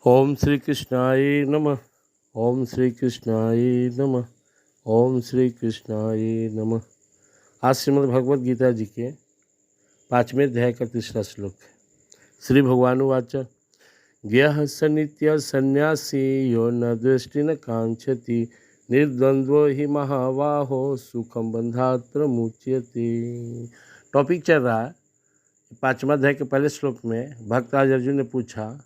ओम श्री कृष्णाय नमः। ओम श्री कृष्णाय नमः। ओम श्री कृष्णाय नमः। आज श्रीमद् भगवद गीता जी के 5वें अध्याय का 3रा श्लोक है। श्री भगवानुवाच ज्ञः स नित्य सन्यासी यो न दृष्टि न कांक्षति निर्द्वंद्वो हि महाबाहो सुखम बंधात् प्रमुच्यते। टॉपिक चल रहा है 5वें अध्याय के पहले श्लोक में भक्त राज अर्जुन ने पूछा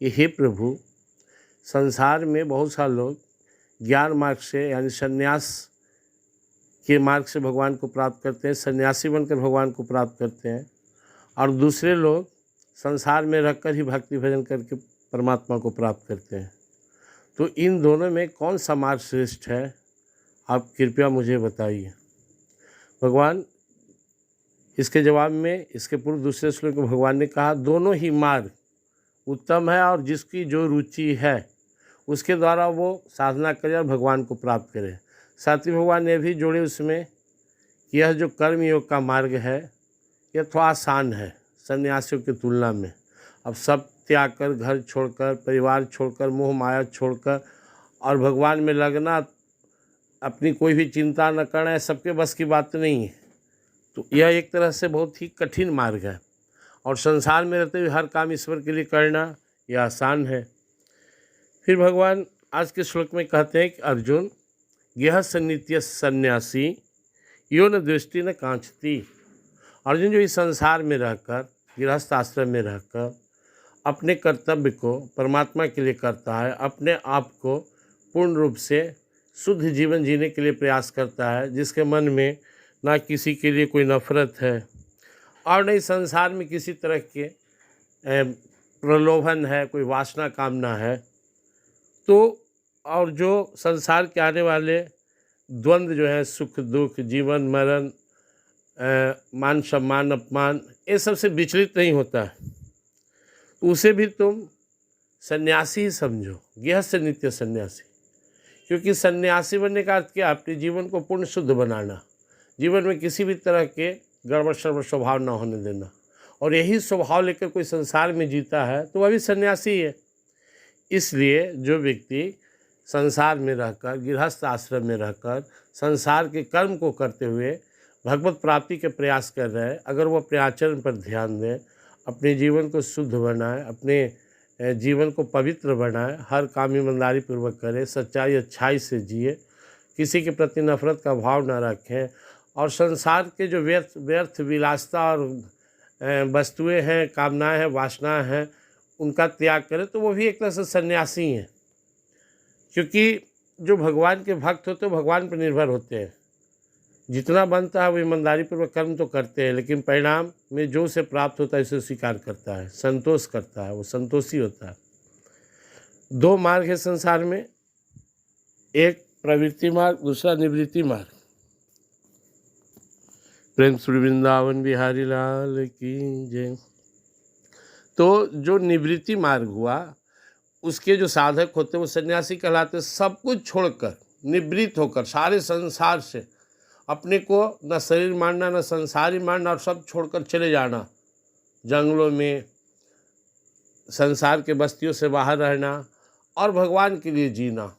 कि हे प्रभु, संसार में बहुत सारे लोग ज्ञान मार्ग से यानी सन्यास के मार्ग से भगवान को प्राप्त करते हैं, सन्यासी बनकर भगवान को प्राप्त करते हैं, और दूसरे लोग संसार में रहकर ही भक्ति भजन करके परमात्मा को प्राप्त करते हैं। तो इन दोनों में कौन सा मार्ग श्रेष्ठ है, आप कृपया मुझे बताइए। भगवान इसके जवाब में, इसके पूर्व दूसरे श्लोक में भगवान ने कहा दोनों ही मार्ग उत्तम है और जिसकी जो रुचि है उसके द्वारा वो साधना करे और भगवान को प्राप्त करे। साथ ही भगवान ने भी जोड़े उसमें कि यह जो कर्म योग का मार्ग है यह थोड़ा आसान है सन्यासियों की तुलना में। अब सब त्याग कर, घर छोड़कर, परिवार छोड़कर, मोह माया छोड़कर और भगवान में लगना, अपनी कोई भी चिंता न करना, सबके बस की बात नहीं है। तो यह एक तरह से बहुत ही कठिन मार्ग है और संसार में रहते हुए हर काम ईश्वर के लिए करना यह आसान है। फिर भगवान आज के श्लोक में कहते हैं कि अर्जुन यह नित्य सन्यासी यो न दृष्टि न कांक्षति। अर्जुन जो इस संसार में रहकर, गृहस्थ आश्रम में रहकर अपने कर्तव्य को परमात्मा के लिए करता है, अपने आप को पूर्ण रूप से शुद्ध जीवन जीने के लिए प्रयास करता है, जिसके मन में ना किसी के लिए कोई नफरत है और नहीं संसार में किसी तरह के प्रलोभन है, कोई वासना कामना है, तो और जो संसार के आने वाले द्वंद्व जो है, सुख दुख, जीवन मरण, मान सम्मान अपमान, ये सबसे विचलित नहीं होता है, तो उसे भी तुम सन्यासी ही समझो, गृहस्थ नित्य सन्यासी। क्योंकि सन्यासी बनने का अर्थ क्या? अपने जीवन को पूर्ण शुद्ध बनाना, जीवन में किसी भी तरह के गड़बड़ सड़बड़ स्वभाव न होने देना, और यही स्वभाव लेकर कोई संसार में जीता है तो वह भी सन्यासी है। इसलिए जो व्यक्ति संसार में रहकर, गृहस्थ आश्रम में रहकर संसार के कर्म को करते हुए भगवत प्राप्ति के प्रयास कर रहे हैं, अगर वो अपने आचरण पर ध्यान दें, अपने जीवन को शुद्ध बनाए, अपने जीवन को पवित्र बनाए, हर काम ईमानदारी पूर्वक करें, सच्चाई अच्छाई से जिए, किसी के प्रति नफरत का भाव न रखें, और संसार के जो व्यर्थ विलासता और वस्तुएं हैं, कामनाएं हैं, वासनाएं हैं, उनका त्याग करें, तो वो भी एक तरह से सन्यासी हैं। क्योंकि जो भगवान के भक्त होते हैं भगवान पर निर्भर होते हैं, जितना बनता है वो ईमानदारी पूर्वक कर्म तो करते हैं, लेकिन परिणाम में जो उसे प्राप्त होता है उसे स्वीकार करता है, संतोष करता है, वो संतोषी होता है। दो मार्ग है संसार में, एक प्रवृत्ति मार्ग, दूसरा निवृत्ति मार्ग। प्रेम श्री वृंदावन बिहारी लाल की जय। तो जो निवृत्ति मार्ग हुआ उसके जो साधक होते हैं वो सन्यासी कहलाते। सब कुछ छोड़कर, निवृत्त होकर, सारे संसार से अपने को न शरीर मानना, न संसारी मानना, और सब छोड़कर चले जाना, जंगलों में, संसार के बस्तियों से बाहर रहना और भगवान के लिए जीना।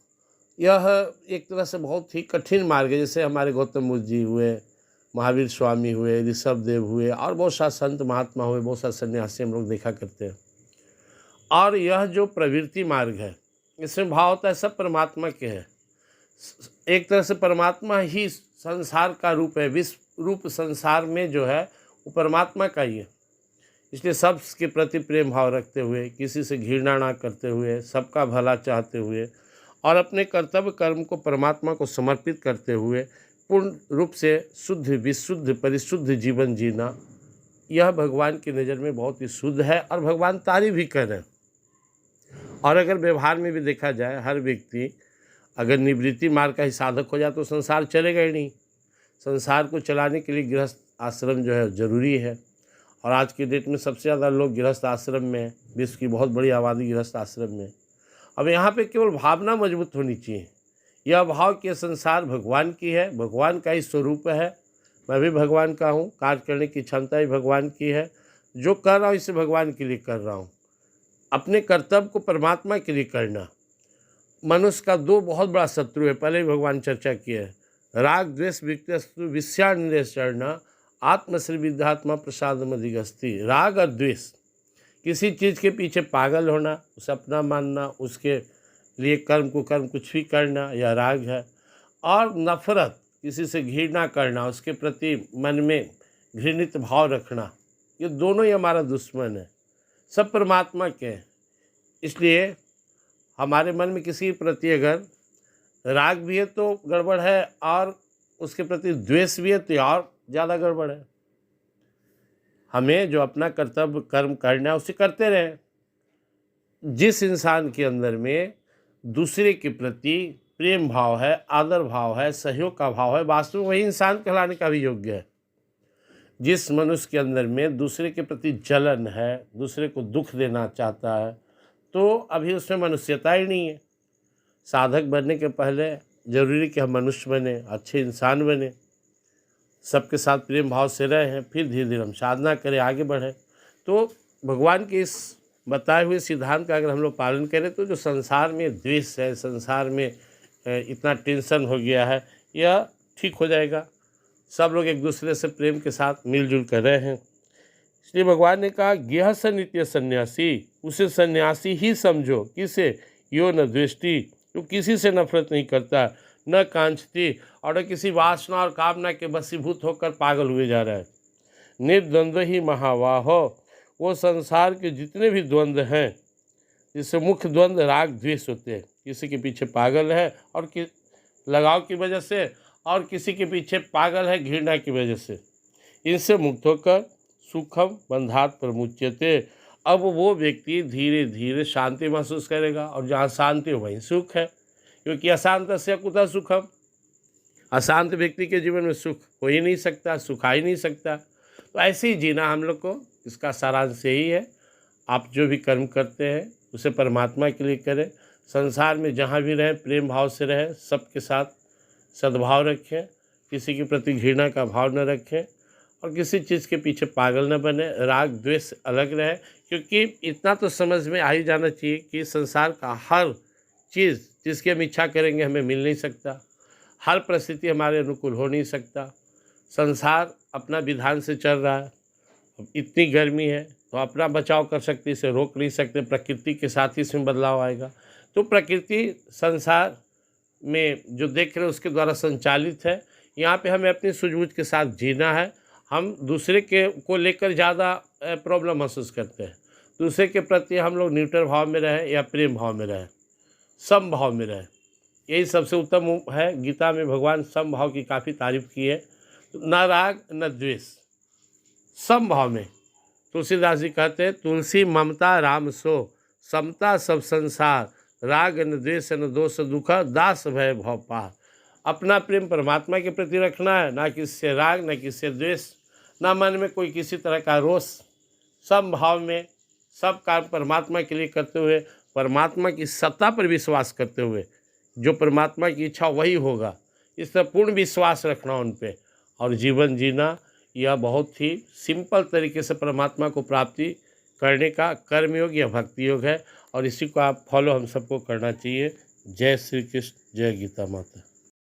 यह एक तरह से बहुत ही कठिन मार्ग है। जैसे हमारे गौतम बुद्ध जी हुए, महावीर स्वामी हुए, ऋषभ देव हुए, और बहुत सारे संत महात्मा हुए, बहुत सारे सन्यासी हम लोग देखा करते हैं। और यह जो प्रवृत्ति मार्ग है इसमें भाव होता है सब परमात्मा के हैं। एक तरह से परमात्मा ही संसार का रूप है, विश्व रूप संसार में जो है वो परमात्मा का ही है। इसलिए सबके प्रति प्रेम भाव रखते हुए, किसी से घृणा ना करते हुए, सबका भला चाहते हुए और अपने कर्तव्य कर्म को परमात्मा को समर्पित करते हुए पूर्ण रूप से शुद्ध, विशुद्ध, परिशुद्ध जीवन जीना, यह भगवान की नज़र में बहुत ही शुद्ध है और भगवान तारीफ भी कर रहे हैं। और अगर व्यवहार में भी देखा जाए, हर व्यक्ति अगर निवृत्ति मार्ग का ही साधक हो जाए तो संसार चलेगा ही नहीं। संसार को चलाने के लिए गृहस्थ आश्रम जो है ज़रूरी है, और आज की डेट में सबसे ज़्यादा लोग गृहस्थ आश्रम में, विश्व की बहुत बड़ी आबादी गृहस्थ आश्रम में। अब यहाँ पे केवल भावना मजबूत होनी चाहिए, यह भाव कि संसार भगवान की है, भगवान का ही स्वरूप है, मैं भी भगवान का हूँ, कार्य करने की क्षमता ही भगवान की है, जो कर रहा हूँ इसे भगवान के लिए कर रहा हूँ। अपने कर्तव्य को परमात्मा के लिए करना। मनुष्य का दो बहुत बड़ा शत्रु है, पहले ही भगवान चर्चा किए हैं। राग द्वेष विक्तस्तु विषयान्वेषणा आत्मश्री विद्यात्मा प्रसादम अधिगस्ति। राग और द्वेष, किसी चीज़ के पीछे पागल होना, उसे अपना मानना, उसके लिए कर्म कुछ भी करना, यह राग है। और नफरत, किसी से घृणा करना, उसके प्रति मन में घृणित भाव रखना, ये दोनों ही हमारा दुश्मन है, सब परमात्मा के हैं। इसलिए हमारे मन में किसी के प्रति अगर राग भी है तो गड़बड़ है, और उसके प्रति द्वेष भी है तो और ज़्यादा गड़बड़ है। हमें जो अपना कर्तव्य कर्म करना है उसे करते रहें। जिस इंसान के अंदर में दूसरे के प्रति प्रेम भाव है, आदर भाव है, सहयोग का भाव है, वास्तव में वही इंसान कहलाने का भी योग्य है। जिस मनुष्य के अंदर में दूसरे के प्रति जलन है, दूसरे को दुख देना चाहता है, तो अभी उसमें मनुष्यता ही नहीं है। साधक बनने के पहले जरूरी कि हम मनुष्य बने, अच्छे इंसान बने, सबके साथ प्रेम भाव से रहें, फिर धीरे धीरे हम साधना करें, आगे बढ़ें। तो भगवान के इस बताए हुए सिद्धांत का अगर हम लोग पालन करें तो जो संसार में द्वेष है, संसार में इतना टेंशन हो गया है, यह ठीक हो जाएगा। सब लोग एक दूसरे से प्रेम के साथ मिलजुल कर रहे हैं। इसलिए भगवान ने कहा गेह स नित्य सन्यासी, उसे सन्यासी ही समझो। किसे? यो न द्वेष्टि, जो किसी से नफरत नहीं करता, न कांक्षती, और न किसी वासना और कामना के वशीभूत होकर पागल हुए जा रहा है। निर्द्वंद्व ही महावाहो, वो संसार के जितने भी द्वंद्व हैं, जिससे मुख्य द्वंद्व राग द्वेष होते हैं, किसी के पीछे पागल है और लगाव की वजह से, और किसी के पीछे पागल है घृणा की वजह से, इनसे मुक्त होकर सुखम बंधात प्रमुच्यते। अब वो व्यक्ति धीरे धीरे शांति महसूस करेगा, और जहाँ शांति हो वहीं सुख है, क्योंकि अशांत से कुतः सुखम। अशांत व्यक्ति के जीवन में सुख हो ही नहीं सकता, सुख आ ही नहीं सकता। तो ऐसे ही जीना हम लोग को, इसका सारांश यही है। आप जो भी कर्म करते हैं उसे परमात्मा के लिए करें। संसार में जहाँ भी रहें प्रेम भाव से रहें, सबके साथ सद्भाव रखें, किसी के प्रति घृणा का भाव न रखें, और किसी चीज़ के पीछे पागल न बने। राग द्वेष अलग रहे, क्योंकि इतना तो समझ में आ ही जाना चाहिए कि संसार का हर चीज़ जिसकी हम इच्छा करेंगे हमें मिल नहीं सकता, हर परिस्थिति हमारे अनुकूल हो नहीं सकता। संसार अपना विधान से चल रहा है। अब इतनी गर्मी है तो अपना बचाव कर सकते, इसे रोक नहीं सकते, प्रकृति के साथ ही इसमें बदलाव आएगा। तो प्रकृति संसार में जो देख रहे हैं उसके द्वारा संचालित है। यहाँ पे हमें अपनी सूझबूझ के साथ जीना है। हम दूसरे के को लेकर ज़्यादा प्रॉब्लम महसूस करते हैं। दूसरे के प्रति हम लोग न्यूट्रल भाव में रहें या प्रेम भाव में रहें, सम भाव में रहें, यही सबसे उत्तम है। गीता में भगवान सम भाव की काफ़ी तारीफ की है। न राग न द्वेष, सम भाव में। तुलसीदास जी कहते हैं तुलसी ममता राम सो, समता सब संसार, राग न द्वेष न दोष दुख, दास भय भव पार। अपना प्रेम परमात्मा के प्रति रखना है, ना किसी से राग न किसी से द्वेष, ना मन में कोई किसी तरह का रोष। सम भाव में सब कार्य परमात्मा के लिए करते हुए, परमात्मा की सत्ता पर विश्वास करते हुए, जो परमात्मा की इच्छा वही होगा, इस पर पूर्ण विश्वास रखना उन पे, और जीवन जीना। यह बहुत ही सिंपल तरीके से परमात्मा को प्राप्ति करने का कर्मयोग या भक्ति योग है, और इसी को आप फॉलो हम सबको करना चाहिए। जय श्री कृष्ण, जय गीता माता।